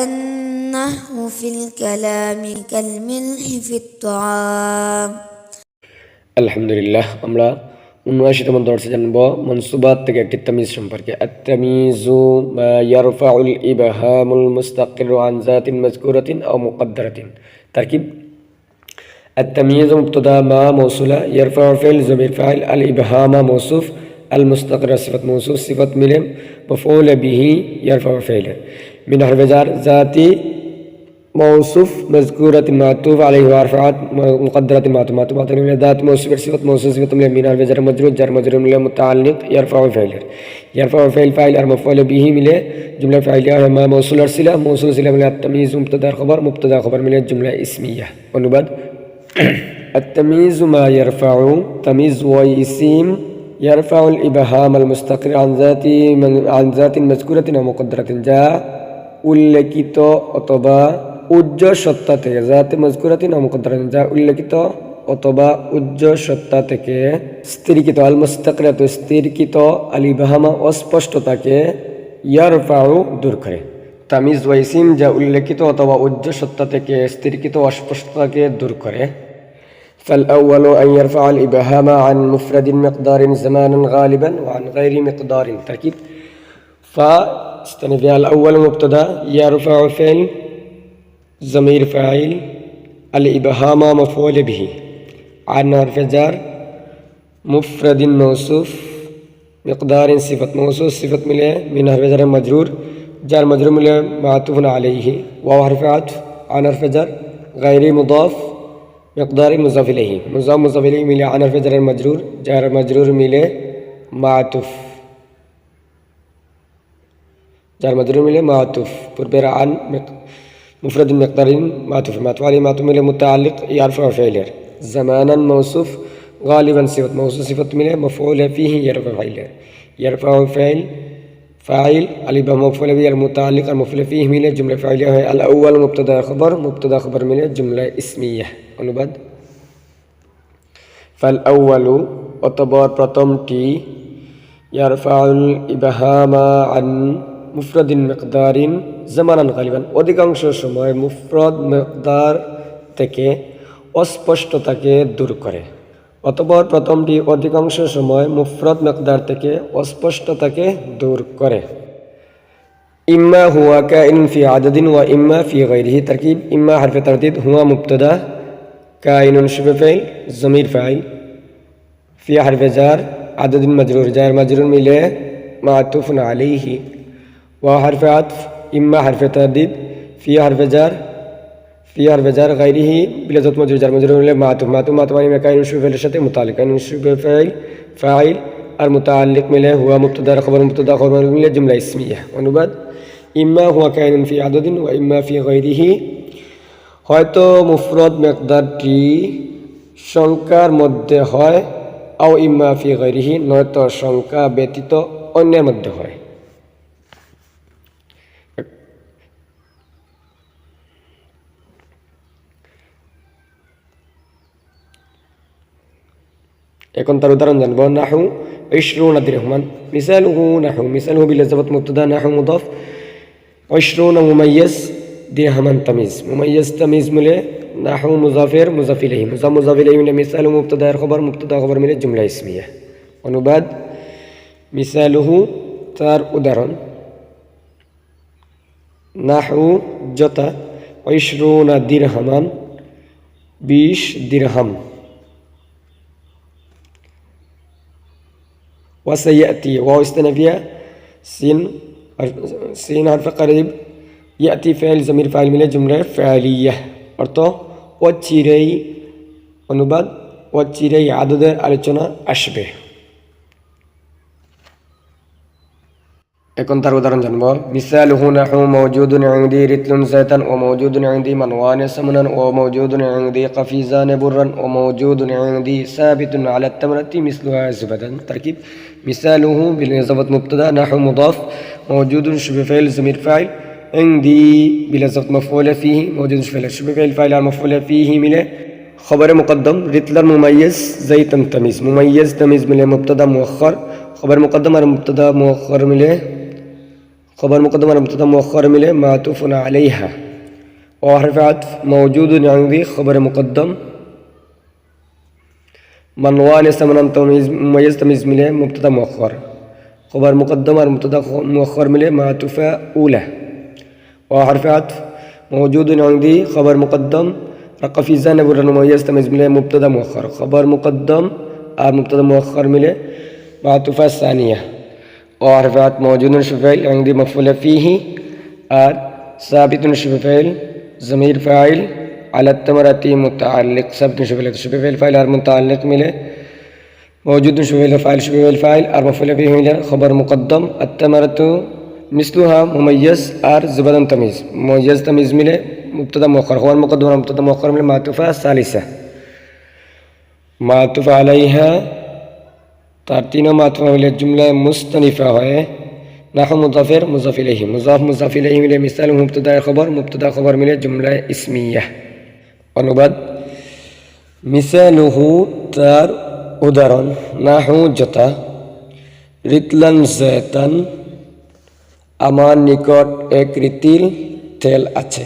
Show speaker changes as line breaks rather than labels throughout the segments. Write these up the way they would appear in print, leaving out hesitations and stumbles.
النحو في الكلام كالملح في الطعام.
আলহামদুলিল্লাহ, আমরা 79তম দর্সে জানব মনসুবাত থেকে একটি তামিজ সম্পর্কে। আত-তামিজু মা ইয়ারফাউল ইবহামুল মুস্তাকিরু আন যাতিন মাযকুরাতিন আও মুকদ্দারাতিন। তারকিব: التمييز مبتدا ما موصولة، يرفع فعل ضمير فاعل، الإبهام موصوف، المستقر صفة موصوف صفة ملم مفعول به يرفع فعله من حرف جر ذاتي موصوف مذكورة معطوف عليه وارفعات مقدرة معطوفة من ذات موصوف صفة موصوف صفة ملم من حرف جر مجرور جر مجرور ملم متعلق يرفع فعله يرفع فعل فاعل المفعول به ملم جملة فاعلية ما موصول صلة موصول صلة من التمييز مبتدا خبر من الجملة اسمية. ونبدأ التمييز ما يرفع تمييز واسم يرفع الإبهام المستقر عن ذات مذكورة أو مقدرة جاء উল্লেখিত অথবা উজ্জ সত্তা থেকে জাতে মজকুরাতিন ও মুকদ্দারাতিন যা উল্লেখিত অথবা উজ্জ সত্তা থেকে স্থিরকৃত আল মুস্তাকিরাতু স্থিরকৃত আল ইবহামা অস্পষ্টতাকে ইয়ারফাউ দূর করে। তামিজ ওয়া ইসিম যা উল্লেখিত অথবা উজ্জ সত্তা থেকে স্থিরকৃত অস্পষ্টতাকে দূর করে। فالأول أن يرفع الإبهام عن مفرد مقدار زمانا غالبا وعن غير مقدار. تركيب فاستنفي الأول مبتدا يرفع فعل ضمير فاعل الإبهام مفعول به عن حرف جر مفرد موصوف مقدار صفة موصوف صفة ملء من حرف جر مجرور جر مجرور ملء معطوف عليه واو حرف عطف عن حرف جر غير مضاف مقدار مضاف إليه مضاف إليه ملء عن حرف جر مجرور جر مجرور ملء معطوف جار مجرور ملء معطوف پوربر عن مفرد مقدار معطوف عليه معطوف ملء متعلق يرفع فعله زمانا موصوف غالبا صفة موصوف صفة ملء مفعول فيه يرفع فعله يرفع فاعل الإبهام مفعول به المتعلق المفعول فيه ملء جملة فعلية الأول مبتدا خبر ملء جملة اسمية. অনুবাদ: فالأول অতঃপর প্রথমটি ইয়ারফাউল ইবহামা আন মুফরাদিন মিকদারিন জামানান গালিবান অধিকাংশ সময় মুফরদ মিকদার থেকে অস্পষ্টতাকে দূর করে। অতঃপর প্রথমটি অধিকাংশ সময় মুফরদ মিকদার থেকে অস্পষ্টতাকে দূর করে। ইম্মা হুয়া কাইন ফি আদাদিন ওয়া ইম্মা ফি গায়রিহি। তারকিব: ইম্মা হরফে তারদীদ হুয়া মুবতাদা কাইনুন শিফে ফাইল জমির ফাইল ফি হরফে জার আদাদিন মজরুর জার মজরুর মিলে মাতুফুন আলাইহি ওয়া হরফে আতফ ইম্মা হরফে তারদীদ ফি হরফে জার গায়রিহি বিলাজাত মজরুর জার মজরুর মিলে মাতুফ মানে কাইনুন শিফে ফাইলের সাথে মুতাআল্লিক কাইনুন শিফে ফাইল আর মুতাআল্লিক মিলে হুয়া মুবতাদা খবর মিলে জুমলা ইসমিয়া। অনুবাদ: ইম্মা হুয়া কাইনুন ফি আদাদিন ওয়া ইম্মা ফি গায়রিহি। হয়তো মুফরদ মিকদারটি সংখ্যার মধ্যে হয়, আও ইম্মা ফি গায়রিহি নয়তো সংখ্যা ব্যতীত অন্যের মধ্যে হয়। এখন তার উদাহরণ জানবো। নাহু 20 দিরহামান মিসালুহু বিলাজাবাত মুবতাদা নাহু মুদাফ 20 মুমাইয়াজ দিরহামান তামিজ মুমাইয়াজ তামিজ মিলে নাহু মুজাফির মুজাফ ইলাইহি মুজাফ ইলাইহি মিলে মিসালু মুবতাদা খবর মিলে জুমলা ইসমিয়া। অনুবাদ: মিসালুহু তার উদাহরণ নাহু যথা 20 দিরহামান 20 দিরহাম وسيأتي واو استنافية سين حرف قريب يأتي فعل ضمير فاعل من جملة فعلية অর্থ অচিরেই। অনুবাদ: অচিরেই আদদের আলোচনা আসবে। এখন তার উদাহরণ জানবো। মিসালুহু নাহু মাওজুদুন ইনদি রিতলুন যায়তান ওয়া মাওজুদুন ইনদি মানওয়ান সামনান ওয়া মাওজুদুন ইনদি কাফিজান বুররান ওয়া মাওজুদুন ইনদি সাবিতুন আলা তামরাতি মিসলুহা জুবাদান। তারকিব: মিসালুহু বিলাজাবাত মুবতাদা নাহু মুদাফ মাওজুদুন শিফে ফাইল জমির ফাইল ইনদি বিলাজাবাত মাফউল ফিহি মাওজুদুন শিফে ফাইল ফাইল আর মাফউল ফিহি মিলে খবর মুকদ্দম রিতলান মুমাইয়াজ যায়তান তামিজ মুমাইয়াজ তামিজ মিলে মুবতাদা মুআখখার খবর মুকদ্দম আর মুবতাদা মুআখখার মিলে খবর মুকদ্দম আর মুবতাদা মুআক্খার মিলে মাতুফুন আলাইহা ওয়া হারফে আতফ মাওজুদুন ইনদি খবর মুকদ্দম মানওয়ান ইসমান তামিজ মুমাইয়াজ তামিজ মিলে মুবতাদা মুআক্খার খবর মুকদ্দম আর মুবতাদা মুআক্খার মিলে মাতুফা উলা ওয়া হারফে আতফ মাওজুদুন ইনদি খবর মুকদ্দম রকফিজান বুরান মুমাইয়াজ তামিজ মিলে মুবতাদা মুআক্খার খবর মুকদ্দম আর মুবতাদা মুআক্খার মিলে মাতুফা সানিয়া और वात मौजूद शुफ़ैल अंदी मफ़ूल फ़ीही और साबित शुफ़ैल ज़मीर फ़ाइल अला तमरती मुतअल्लिक़ साबित शुफ़ैल फ़ाइल और मुतअल्लिक़ मिले मौजूद शुफ़ैल फ़ाइल और मफ़ूल फ़ीही मिले ख़बर मुक़द्दम अत्तमरतु मिसलुहा मुमय्यज़ और ज़ुबदन तमीज़ मुमय्यज़ तमीज़ मिले मुब्तदा मुअख्खर ख़बर मुक़द्दम और मुब्तदा मुअख्खर मिले मातुफ़ा सालिसा मातुफ़ अलैहा তার তিনও মাতফা মিলে জুমলায় মুস্তানিফা হয় নাহু মুজাফের মুজাফ ইলাইহি মুজাফ ইলাইহি মিলে মিসাল মুবতাদা খবর মিলে জুমলায় ইসমিয়া অনুবাদ মিসালুহু তার উদাহরণ নাহু যথা রিতলান জাতান আমার নিকট এক রিতিল তেল আছে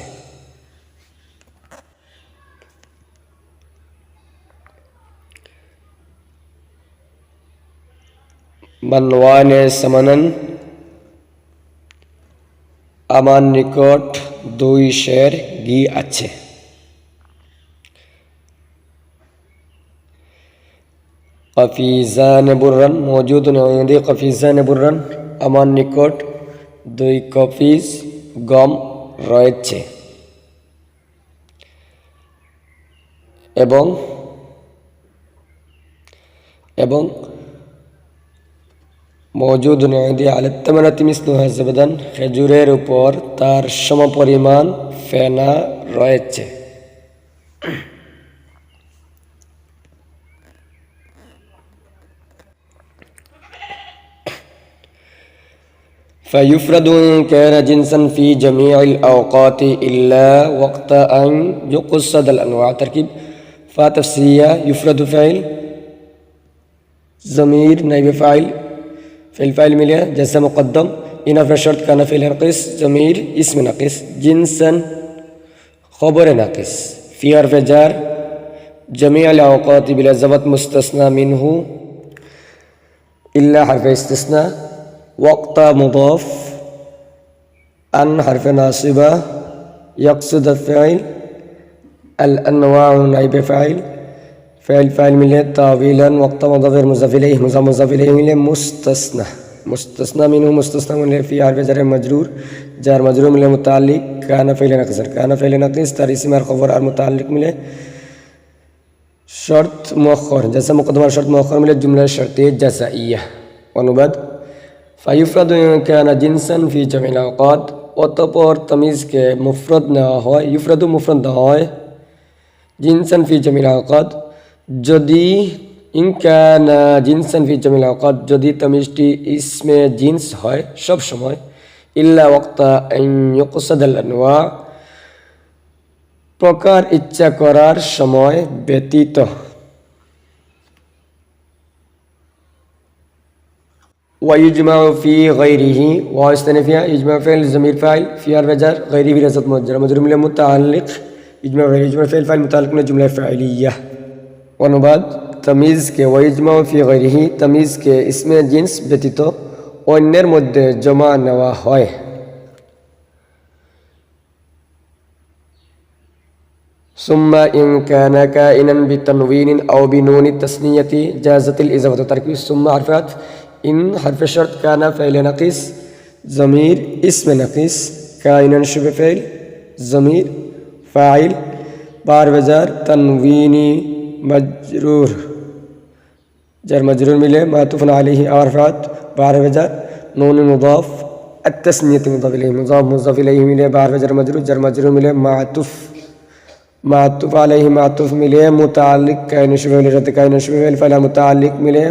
মানওয়ানে সামানান আমার নিকট 2 শের ঘি আছে কফিজান বুররান মওজুদুন ইনদি কফিজান বুররান আমার নিকট 2 কফিজ গম রয়েছে এবং মওজুদ ইনদি আলা তামারাতি মিসলুহা ज़बदन খেজুরের উপর তার সমপরিমাণ ফেনা রয়েছে فيفرد إن كان جنسا في جميع الأوقات إلا وقت أن يقصد الأنواع تركيب فتفسيرية يفرد فعل ضمير نائب فاعل فعل मिले जैसा मुक़द्दम इन अफरा शर्त का नफ़िल नक़िस ज़मीर इसम नक़िस जिन्सन ख़बर नक़िस फ़ी हर्फ़ जार जमी अल औक़ात बिला ज़बत मुस्तस्ना मिन्हु इल्ला हर्फ़ इस्तिस्ना वक़्त मुज़ाफ़ अन हर्फ़ नासिबा यक़सुद फ़ाइल अल अनवा नाइब फ़ाइल फ़ाइल मिले तावीलन वक़्त मुज़ाफ़िर मुज़ाफ़ इलैहि मिले मुस्तस्ना मिन्हु मुस्तस्ना मिले फ़ी हर्फ़ जार मजरूर मिले मुताल्लिक़ काना फ़इल नक़िस तार इस्म और ख़बर और मुताल्लिक़ मिले शर्त मुअख्खर जैसा मुक़द्दम शर्त मुअख्खर मिले जुमला शर्तिय्या जज़ाइय्या अनुबाद फ़युफ़रदु इन काना जिन्सन फ़ी जमील औक़ात অতঃপর তামিজকে মুফরদ নেওয়া হয় ইউফরাদু মুফরদ নেওয়া হয় জিনসান ফি জামিল আওকাত যদি ইনকানা জিনসান ফি জামিল আওকাত যদি তামিজটি ইসমে জিন্স হয় সব সময় ইল্লা ওয়াক্তা আন ইউকসাদাল আনওয়া প্রকার ইচ্ছা করার সময় ব্যতীত ويجمع في غيره واستنفيا يجمع فعل ضمير فاعل في حرف جر غيره برزت مجرور متعلق يجمع فعل فاعل متعلق من جملة فعلية অনুবাদ তামিজকে ওয়াইজমা ফি গায়রিহি তামিজকে ইসমে জিন্স ব্যতীত অন্যের মধ্যে জমা নেওয়া হয় সুম্মা ইন কানা কাইনান বিতানওয়িন আও বিনুন তাসনিয়াতি জাযাতিল ইজাফাতু তারকিব সুম্মা হরফাত इन हरफ शर्त काना फ़इल नक़िस ज़मीर इस्म नक़िस काइनन शुब फ़इल ज़मीर फ़ाइल बार वजार तनवीनी मजरूर जर मजरूर मिले मातूफ़ अलैहि हरफ़ात बार वजार नून मुज़ाफ़ अत्तस्नियत मुज़ाफ़ इलैहि मिले बार वजार मजरूर जर मजरूर मिले मातूफ़ अलैहि मातूफ़ मिले मुताल्लिक़ काइनन शुब फ़इल मुताल्लिक़ मिले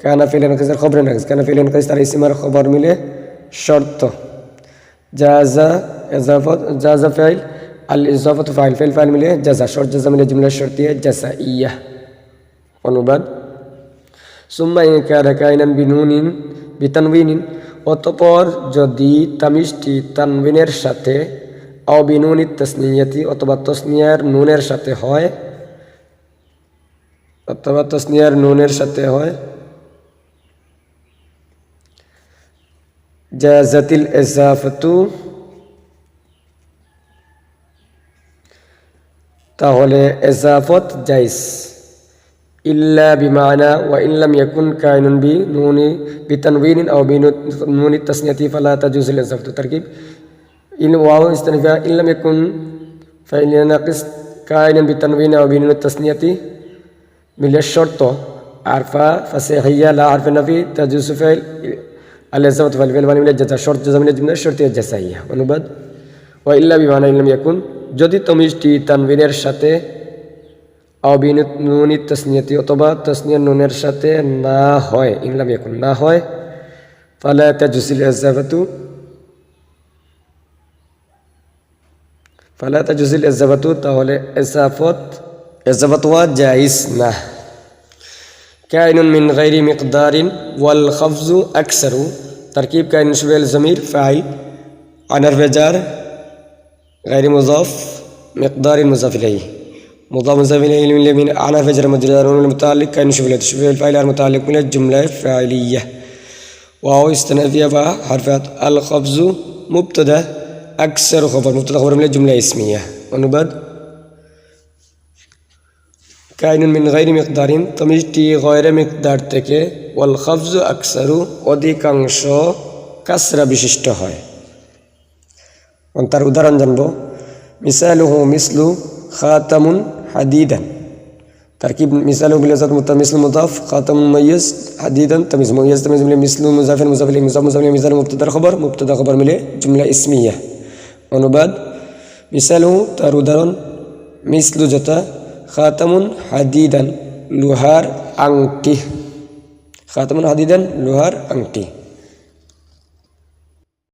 काना फ़इल नक़िस ख़बर नक़िस काना फ़इल नक़िस तार इस्म और ख़बर मिले शर्त जाज़ा फ़ाइल अल इज़ाफ़तु फ़ाइल मिले जज़ा शर्त जज़ा मिले जुमला शर्तिय्या जज़ाइय्या অনুবাদ সুম্মা ইন কানা কাইনান বিনুনিন বিতানওয়িন অতঃপর যদি তামিজটি তানবিনের সাথে আও বিনুনিত তাসনিয়াতি অথবা তসনিয়ার নুনের সাথে হয় জাযাতিল ইজাফাতু তাহলে ইজাফত জায়েজ ইল্লা বিমানা ওয়া ইল্লাম ইয়াকুন কায়নুন বিতানউইন আও বিনুনি তাসনিয়াতি ফালা তাজুজুল ইজাফাতু তারকিব ইন ওয়াও ইস্তানিফা ইল্লাম ইয়াকুন ফাইল নাকিস কায়নুন বিতানউইন আও বিনুনি তাসনিয়াতি মিলে শর্ত আরফা ফাসিহিয়া লা আরফা নাফি তাজুজু ফাইল আল-ইজাফাতু ফাল ফাইল মিলে জাযা শর্ত জাযা মিলে জুমলা শর্তিয়া জাযাইয়া অনুবাদ ওয়া ইল্লা বিমানা ইল্লাম ইয়াকুন যদি তামিজটি তানবিনের সাথে আও বিনুনি তাসনিয়াতি অথবা তাসনিয়ার নুনের সাথে না হয় ইল্লাম ইয়াকুন না হয় ফালা তাজুজুল ইজাফাতু তাহলে ইজাফত ওয়া জায়েজ না কাইনুন মিন গায়রি মিকদারিন ওয়াল খাফজু আকসারু তারকিব কাইন শুবেল জমির ফাইল আনার বেজার গায়রি মুজাফ মিকদারিন মুজাফ ইলাইহি মুজাফ মুজাফ ইলাইহি মিন আনার বেজার মজরুর মুতাআল্লিক কাইন শুবেল ফাইল আর মুতাআল্লিক মিন জুমলা ফাইলিয়া ওয়াও ইস্তিনাফিয়া বা হারফাত আল খাফজু মুবতাদা আকসারু খবর মুবতাদা খবর মিন জুমলা ইসমিয়া অনুবাদ কাইনুন মিন গায়রি মিকদারিন তামিজটি গয়রে মিকদার থেকে ওয়াল খাফজু আকসারু অধিকাংশ কাসরা বিশিষ্ট হয় তার উদাহরণ জানব মিসালুহু মিসলু খাতামুন হাদিদান তারকিব মিসালুহু বিল জাত মুতামিসল মুদাফ খাতামুন মুমাইয়াজ হাদিদান তামিজ মুমাইয়াজ তামিজ মিলে মিসলু মুজাফির মুজাফ ইলাইহি মুজাফ মুজাফ ইলাইহি মিসাল মুবতাদা খবর মিলে জুমলা ইসমিয়া অনুবাদ মিসালুহু তার উদাহরণ মিসলু যথা খাতামুন হাদিদান লোহার আংটি